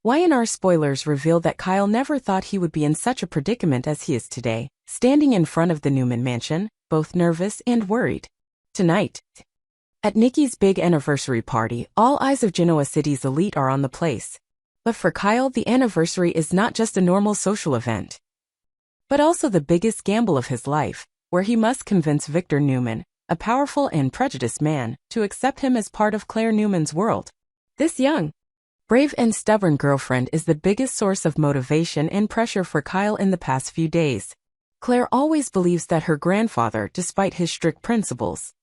Y&R Spoilers reveal that Kyle never thought he would be in such a predicament as he is today, standing in front of the Newman mansion, both nervous and worried. Tonight, at Nikki's big anniversary party, all eyes of Genoa City's elite are on the place. But for Kyle, the anniversary is not just a normal social event, but also the biggest gamble of his life, where he must convince Victor Newman, a powerful and prejudiced man, to accept him as part of Claire Newman's world. This young, brave and stubborn girlfriend is the biggest source of motivation and pressure for Kyle in the past few days. Claire always believes that her grandfather, despite his strict principles,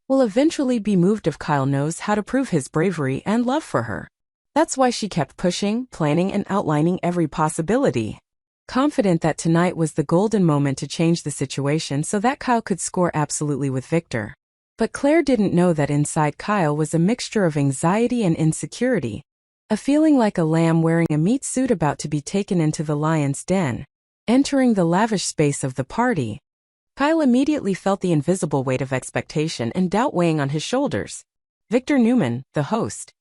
will eventually be moved if Kyle knows how to prove his bravery and love for her. That's why she kept pushing, planning, and outlining every possibility, confident that tonight was the golden moment to change the situation so that Kyle could score absolutely with Victor. But Claire didn't know that inside Kyle was a mixture of anxiety and insecurity, a feeling like a lamb wearing a meat suit about to be taken into the lion's den. Entering the lavish space of the party, Kyle immediately felt the invisible weight of expectation and doubt weighing on his shoulders. Victor Newman, the host,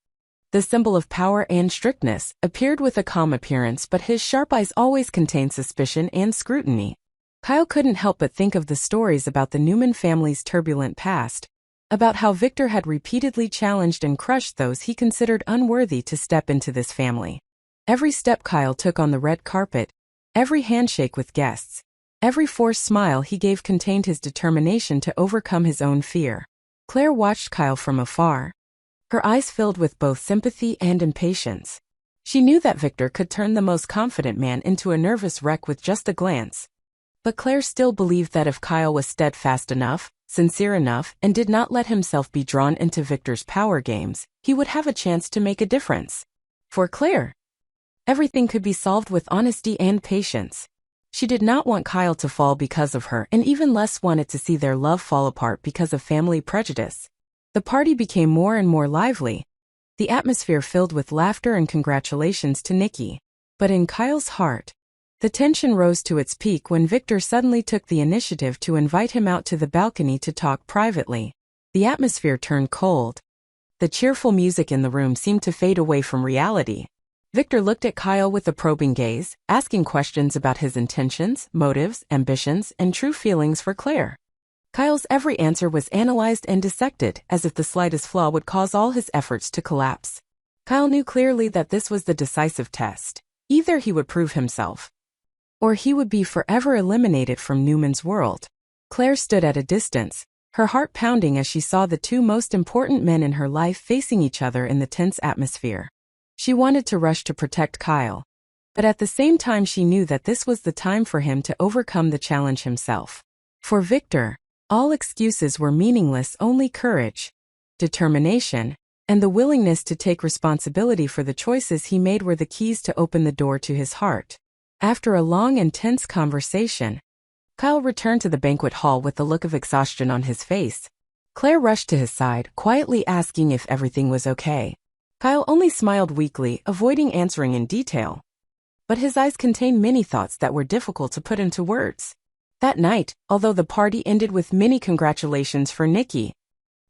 the symbol of power and strictness, appeared with a calm appearance, but his sharp eyes always contained suspicion and scrutiny. Kyle couldn't help but think of the stories about the Newman family's turbulent past, about how Victor had repeatedly challenged and crushed those he considered unworthy to step into this family. Every step Kyle took on the red carpet, every handshake with guests, every forced smile he gave contained his determination to overcome his own fear. Claire watched Kyle from afar, her eyes filled with both sympathy and impatience. She knew that Victor could turn the most confident man into a nervous wreck with just a glance. But Claire still believed that if Kyle was steadfast enough, sincere enough, and did not let himself be drawn into Victor's power games, he would have a chance to make a difference. For Claire, everything could be solved with honesty and patience. She did not want Kyle to fall because of her, and even less wanted to see their love fall apart because of family prejudice. The party became more and more lively, the atmosphere filled with laughter and congratulations to Nikki. But in Kyle's heart, the tension rose to its peak when Victor suddenly took the initiative to invite him out to the balcony to talk privately. The atmosphere turned cold. The cheerful music in the room seemed to fade away from reality. Victor looked at Kyle with a probing gaze, asking questions about his intentions, motives, ambitions, and true feelings for Claire. Kyle's every answer was analyzed and dissected, as if the slightest flaw would cause all his efforts to collapse. Kyle knew clearly that this was the decisive test. Either he would prove himself, or he would be forever eliminated from Newman's world. Claire stood at a distance, her heart pounding as she saw the two most important men in her life facing each other in the tense atmosphere. She wanted to rush to protect Kyle, but at the same time she knew that this was the time for him to overcome the challenge himself. For Victor, all excuses were meaningless. Only courage, determination, and the willingness to take responsibility for the choices he made were the keys to open the door to his heart. After a long and tense conversation, Kyle returned to the banquet hall with a look of exhaustion on his face. Claire rushed to his side, quietly asking if everything was okay. Kyle only smiled weakly, avoiding answering in detail. But his eyes contained many thoughts that were difficult to put into words. That night, although the party ended with many congratulations for Nikki,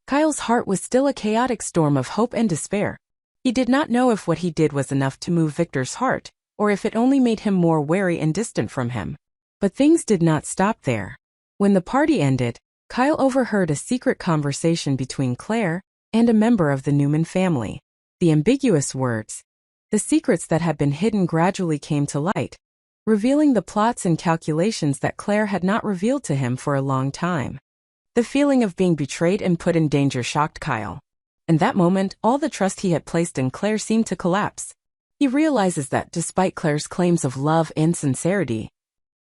Kyle's heart was still a chaotic storm of hope and despair. He did not know if what he did was enough to move Victor's heart, or if it only made him more wary and distant from him. But things did not stop there. When the party ended, Kyle overheard a secret conversation between Claire and a member of the Newman family. The ambiguous words, the secrets that had been hidden gradually came to light, revealing the plots and calculations that Claire had not revealed to him for a long time. The feeling of being betrayed and put in danger shocked Kyle. In that moment, all the trust he had placed in Claire seemed to collapse. He realizes that despite Claire's claims of love and sincerity,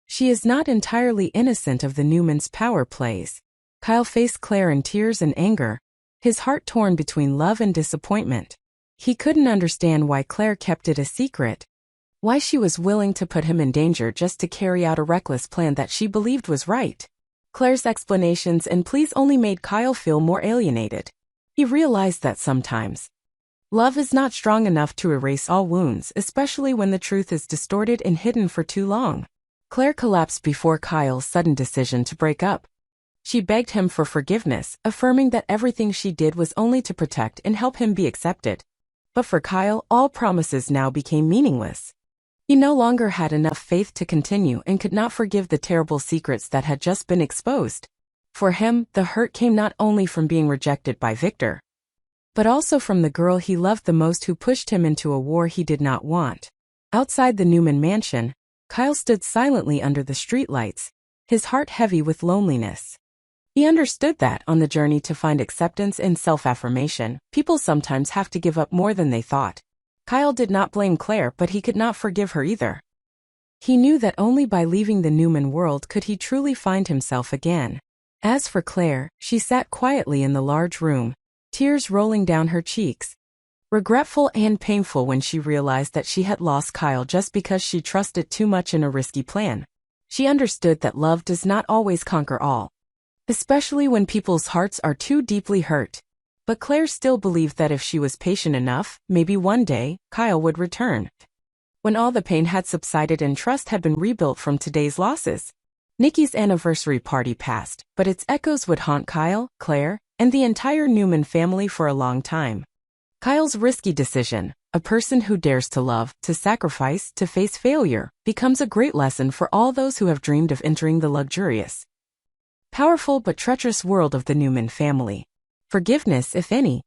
she is not entirely innocent of the Newman's power plays. Kyle faced Claire in tears and anger, his heart torn between love and disappointment. He couldn't understand why Claire kept it a secret, why she was willing to put him in danger just to carry out a reckless plan that she believed was right. Claire's explanations and pleas only made Kyle feel more alienated. He realized that sometimes love is not strong enough to erase all wounds, especially when the truth is distorted and hidden for too long. Claire collapsed before Kyle's sudden decision to break up. She begged him for forgiveness, affirming that everything she did was only to protect and help him be accepted. But for Kyle, all promises now became meaningless. He no longer had enough faith to continue and could not forgive the terrible secrets that had just been exposed. For him, the hurt came not only from being rejected by Victor, but also from the girl he loved the most who pushed him into a war he did not want. Outside the Newman mansion, Kyle stood silently under the streetlights, his heart heavy with loneliness. He understood that, on the journey to find acceptance and self-affirmation, people sometimes have to give up more than they thought. Kyle did not blame Claire, but he could not forgive her either. He knew that only by leaving the Newman world could he truly find himself again. As for Claire, she sat quietly in the large room, tears rolling down her cheeks, regretful and painful when she realized that she had lost Kyle just because she trusted too much in a risky plan. She understood that love does not always conquer all, especially when people's hearts are too deeply hurt. But Claire still believed that if she was patient enough, maybe one day, Kyle would return. When all the pain had subsided and trust had been rebuilt from today's losses, Nikki's anniversary party passed, but its echoes would haunt Kyle, Claire, and the entire Newman family for a long time. Kyle's risky decision, a person who dares to love, to sacrifice, to face failure, becomes a great lesson for all those who have dreamed of entering the luxurious, powerful but treacherous world of the Newman family. Forgiveness, if any,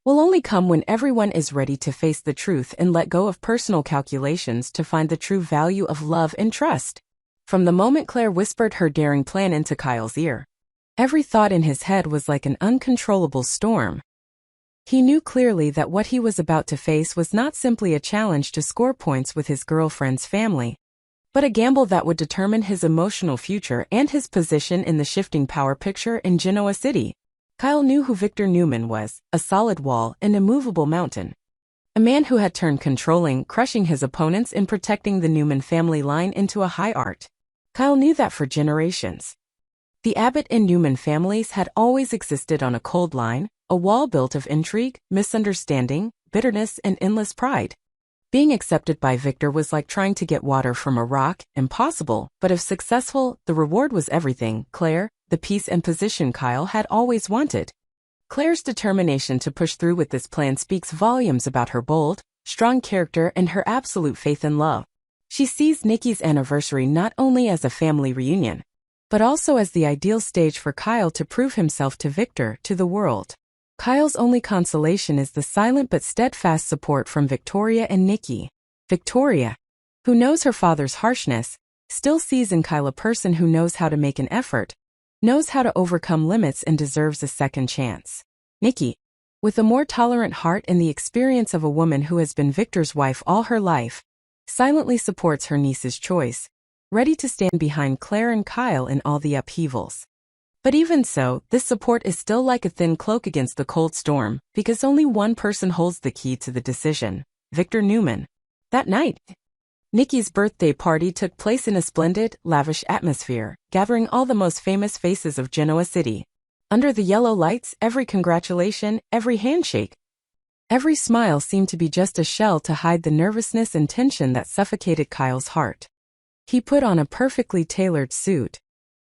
will only come when everyone is ready to face the truth and let go of personal calculations to find the true value of love and trust. From the moment Claire whispered her daring plan into Kyle's ear, every thought in his head was like an uncontrollable storm. He knew clearly that what he was about to face was not simply a challenge to score points with his girlfriend's family, but a gamble that would determine his emotional future and his position in the shifting power picture in Genoa City. Kyle knew who Victor Newman was, a solid wall, an immovable mountain. A man who had turned controlling, crushing his opponents and protecting the Newman family line into a high art. Kyle knew that for generations, the Abbott and Newman families had always existed on a cold line, a wall built of intrigue, misunderstanding, bitterness, and endless pride. Being accepted by Victor was like trying to get water from a rock, impossible, but if successful, the reward was everything: Claire, the peace and position Kyle had always wanted. Claire's determination to push through with this plan speaks volumes about her bold, strong character and her absolute faith in love. She sees Nikki's anniversary not only as a family reunion, but also as the ideal stage for Kyle to prove himself to Victor, to the world. Kyle's only consolation is the silent but steadfast support from Victoria and Nikki. Victoria, who knows her father's harshness, still sees in Kyle a person who knows how to make an effort, knows how to overcome limits and deserves a second chance. Nikki, with a more tolerant heart and the experience of a woman who has been Victor's wife all her life, silently supports her niece's choice, ready to stand behind Claire and Kyle in all the upheavals. But even so, this support is still like a thin cloak against the cold storm, because only one person holds the key to the decision: Victor Newman. That night, Nikki's birthday party took place in a splendid, lavish atmosphere, gathering all the most famous faces of Genoa City. Under the yellow lights, every congratulation, every handshake, every smile seemed to be just a shell to hide the nervousness and tension that suffocated Kyle's heart. He put on a perfectly tailored suit,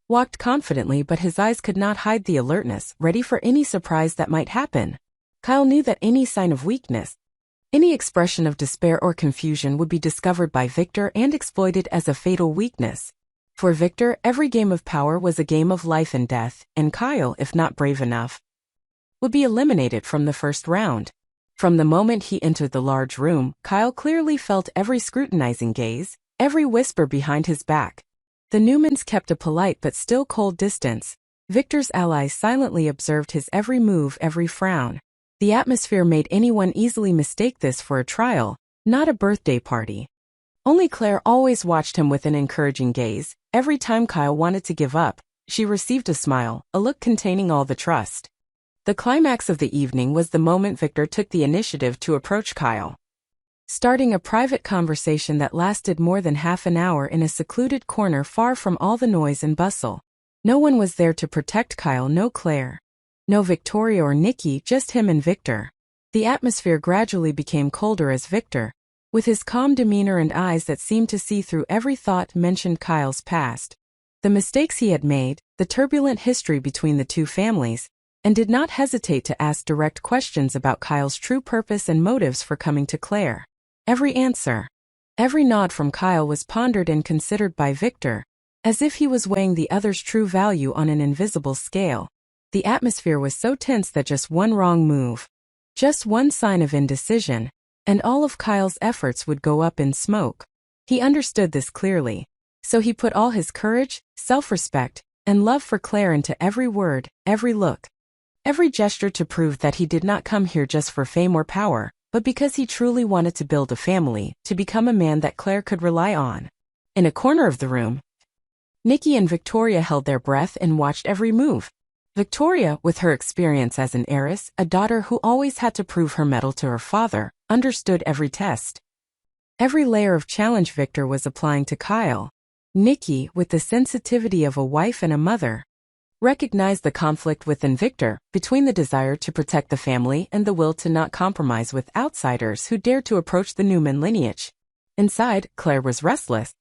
walked confidently, but his eyes could not hide the alertness, ready for any surprise that might happen. Kyle knew that any sign of weakness, any expression of despair or confusion would be discovered by Victor and exploited as a fatal weakness. For Victor, every game of power was a game of life and death, and Kyle, if not brave enough, would be eliminated from the first round. From the moment he entered the large room, Kyle clearly felt every scrutinizing gaze, every whisper behind his back. The Newmans kept a polite but still cold distance. Victor's allies silently observed his every move, every frown. The atmosphere made anyone easily mistake this for a trial, not a birthday party. Only Claire always watched him with an encouraging gaze. Every time Kyle wanted to give up, she received a smile, a look containing all the trust. The climax of the evening was the moment Victor took the initiative to approach Kyle, starting a private conversation that lasted more than half an hour in a secluded corner far from all the noise and bustle. No one was there to protect Kyle, no Claire, no Victoria or Nikki, just him and Victor. The atmosphere gradually became colder as Victor, with his calm demeanor and eyes that seemed to see through every thought, mentioned Kyle's past, the mistakes he had made, the turbulent history between the two families, and did not hesitate to ask direct questions about Kyle's true purpose and motives for coming to Claire. Every answer, every nod from Kyle was pondered and considered by Victor, as if he was weighing the other's true value on an invisible scale. The atmosphere was so tense that just one wrong move, just one sign of indecision, and all of Kyle's efforts would go up in smoke. He understood this clearly, so he put all his courage, self-respect, and love for Claire into every word, every look, every gesture to prove that he did not come here just for fame or power, but because he truly wanted to build a family, to become a man that Claire could rely on. In a corner of the room, Nikki and Victoria held their breath and watched every move. Victoria, with her experience as an heiress, a daughter who always had to prove her mettle to her father, understood every test, every layer of challenge Victor was applying to Kyle. Nikki, with the sensitivity of a wife and a mother, recognized the conflict within Victor, between the desire to protect the family and the will to not compromise with outsiders who dared to approach the Newman lineage. Inside, Claire was restless,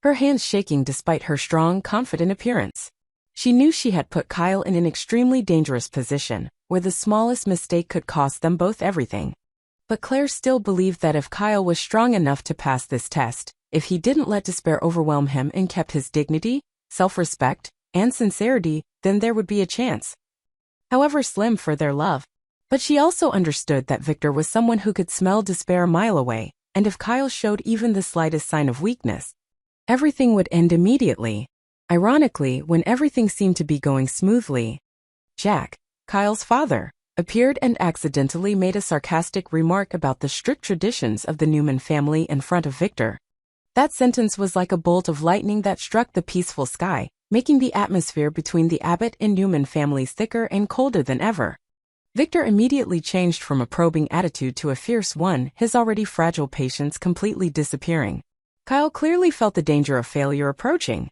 her hands shaking despite her strong, confident appearance. She knew she had put Kyle in an extremely dangerous position, where the smallest mistake could cost them both everything. But Claire still believed that if Kyle was strong enough to pass this test, if he didn't let despair overwhelm him and kept his dignity, self-respect, and sincerity, then there would be a chance, however slim, for their love. But she also understood that Victor was someone who could smell despair a mile away, and if Kyle showed even the slightest sign of weakness, everything would end immediately. Ironically, when everything seemed to be going smoothly, Jack, Kyle's father, appeared and accidentally made a sarcastic remark about the strict traditions of the Newman family in front of Victor. That sentence was like a bolt of lightning that struck the peaceful sky, making the atmosphere between the Abbott and Newman families thicker and colder than ever. Victor immediately changed from a probing attitude to a fierce one, his already fragile patience completely disappearing. Kyle clearly felt the danger of failure approaching,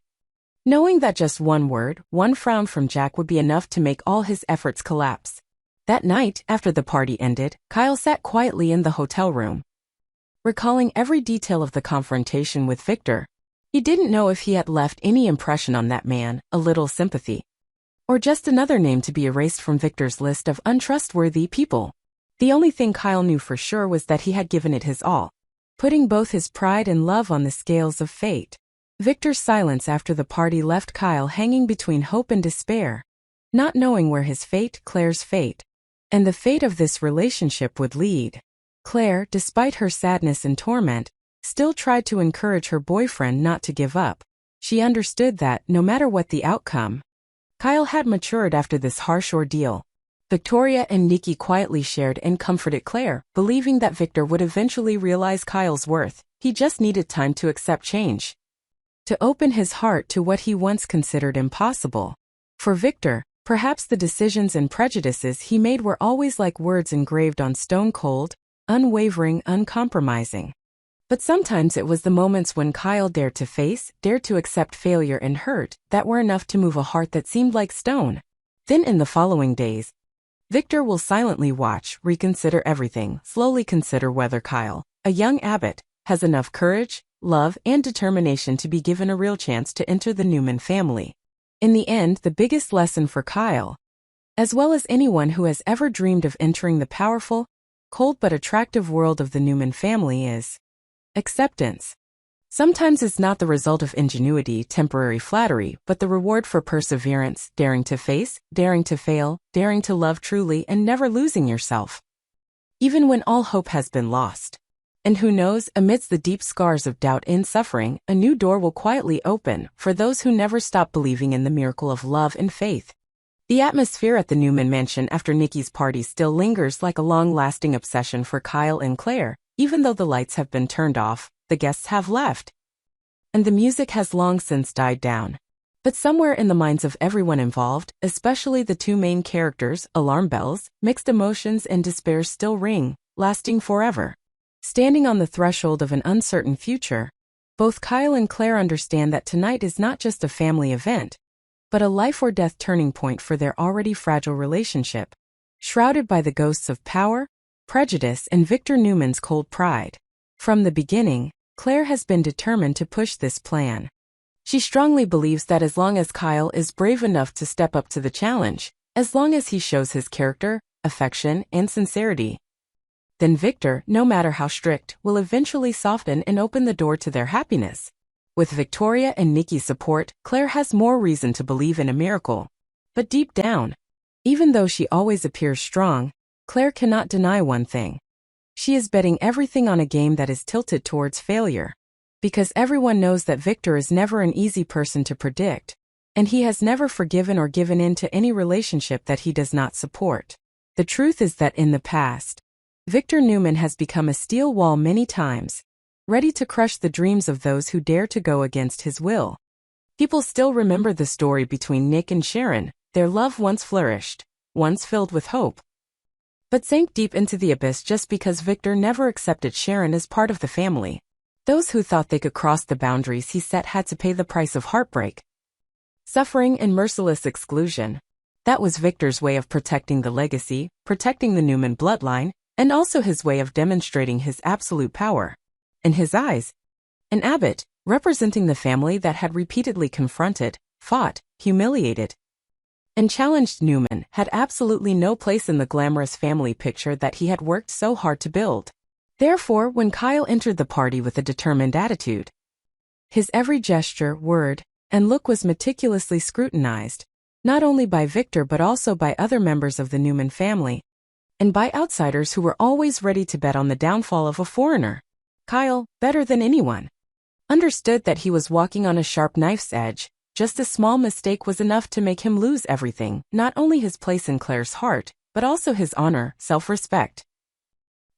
knowing that just one word, one frown from Jack would be enough to make all his efforts collapse. That night, after the party ended, Kyle sat quietly in the hotel room, recalling every detail of the confrontation with Victor. He didn't know if he had left any impression on that man, a little sympathy, or just another name to be erased from Victor's list of untrustworthy people. The only thing Kyle knew for sure was that he had given it his all, putting both his pride and love on the scales of fate. Victor's silence after the party left Kyle hanging between hope and despair, not knowing where his fate, Claire's fate, and the fate of this relationship would lead. Claire, despite her sadness and torment, still tried to encourage her boyfriend not to give up. She understood that, no matter what the outcome, Kyle had matured after this harsh ordeal. Victoria and Nikki quietly shared and comforted Claire, believing that Victor would eventually realize Kyle's worth. He just needed time to accept change, to open his heart to what he once considered impossible. For Victor, perhaps the decisions and prejudices he made were always like words engraved on stone, cold, unwavering, uncompromising. But sometimes it was the moments when Kyle dared to face, dared to accept failure and hurt, that were enough to move a heart that seemed like stone. Then in the following days, Victor will silently watch, reconsider everything, slowly consider whether Kyle, a young Abbott, has enough courage, love, and determination to be given a real chance to enter the Newman family. In the end, the biggest lesson for Kyle, as well as anyone who has ever dreamed of entering the powerful, cold but attractive world of the Newman family, is acceptance. Sometimes it's not the result of ingenuity, temporary flattery, but the reward for perseverance, daring to face, daring to fail, daring to love truly, and never losing yourself, even when all hope has been lost. And who knows, amidst the deep scars of doubt and suffering, a new door will quietly open for those who never stop believing in the miracle of love and faith. The atmosphere at the Newman mansion after Nikki's party still lingers like a long-lasting obsession for Kyle and Claire. Even though the lights have been turned off, the guests have left, and the music has long since died down. But somewhere in the minds of everyone involved, especially the two main characters, alarm bells, mixed emotions, and despair still ring, lasting forever. Standing on the threshold of an uncertain future, both Kyle and Claire understand that tonight is not just a family event, but a life-or-death turning point for their already fragile relationship, shrouded by the ghosts of power, prejudice, and Victor Newman's cold pride. From the beginning, Claire has been determined to push this plan. She strongly believes that as long as Kyle is brave enough to step up to the challenge, as long as he shows his character, affection, and sincerity. Then Victor, no matter how strict, will eventually soften and open the door to their happiness. With Victoria and Nikki's support, Claire has more reason to believe in a miracle. But deep down, even though she always appears strong, Claire cannot deny one thing. She is betting everything on a game that is tilted towards failure. Because everyone knows that Victor is never an easy person to predict, and he has never forgiven or given in to any relationship that he does not support. The truth is that in the past, Victor Newman has become a steel wall many times, ready to crush the dreams of those who dare to go against his will. People still remember the story between Nick and Sharon. Their love once flourished, once filled with hope, but sank deep into the abyss just because Victor never accepted Sharon as part of the family. Those who thought they could cross the boundaries he set had to pay the price of heartbreak, suffering, and merciless exclusion. That was Victor's way of protecting the legacy, protecting the Newman bloodline, and also his way of demonstrating his absolute power. In his eyes, an abbot, representing the family that had repeatedly confronted, fought, humiliated, and challenged Newman, had absolutely no place in the glamorous family picture that he had worked so hard to build. Therefore, when Kyle entered the party with a determined attitude, his every gesture, word, and look was meticulously scrutinized, not only by Victor but also by other members of the Newman family, and by outsiders who were always ready to bet on the downfall of a foreigner. Kyle, better than anyone, understood that he was walking on a sharp knife's edge. Just a small mistake was enough to make him lose everything, not only his place in Claire's heart, but also his honor, self-respect,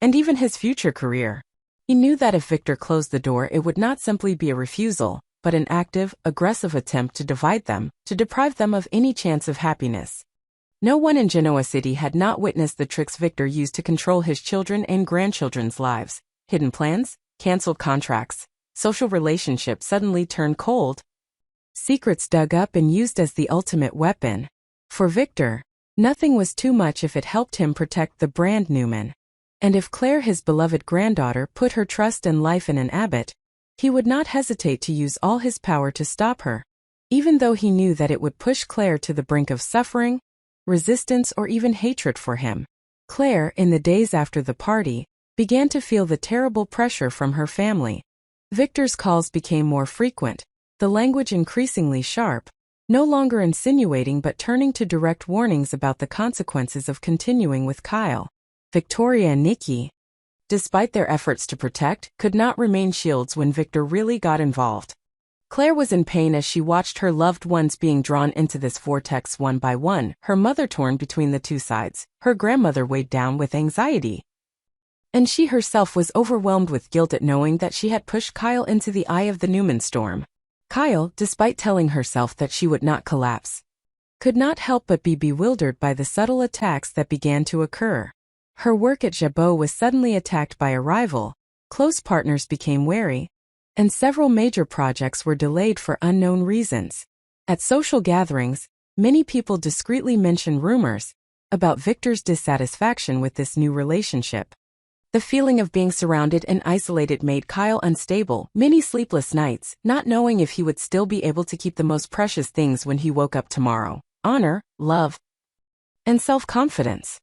and even his future career. He knew that if Victor closed the door, it would not simply be a refusal, but an active, aggressive attempt to divide them, to deprive them of any chance of happiness. No one in Genoa City had not witnessed the tricks Victor used to control his children and grandchildren's lives. Hidden plans, canceled contracts, social relationships suddenly turned cold, secrets dug up and used as the ultimate weapon. For Victor, nothing was too much if it helped him protect the brand Newman. And if Claire, his beloved granddaughter, put her trust and life in an abbot, he would not hesitate to use all his power to stop her, even though he knew that it would push Claire to the brink of suffering, resistance, or even hatred for him. Claire, in the days after the party, began to feel the terrible pressure from her family. Victor's calls became more frequent, the language increasingly sharp, no longer insinuating but turning to direct warnings about the consequences of continuing with Kyle. Victoria and Nikki, despite their efforts to protect, could not remain shields when Victor really got involved. Claire was in pain as she watched her loved ones being drawn into this vortex one by one, her mother torn between the two sides, her grandmother weighed down with anxiety. And she herself was overwhelmed with guilt at knowing that she had pushed Kyle into the eye of the Newman storm. Kyle, despite telling herself that she would not collapse, could not help but be bewildered by the subtle attacks that began to occur. Her work at Jabot was suddenly attacked by a rival, close partners became wary, and several major projects were delayed for unknown reasons. At social gatherings, many people discreetly mentioned rumors about Victor's dissatisfaction with this new relationship. The feeling of being surrounded and isolated made Kyle unstable, many sleepless nights, not knowing if he would still be able to keep the most precious things when he woke up tomorrow: honor, love, and self-confidence.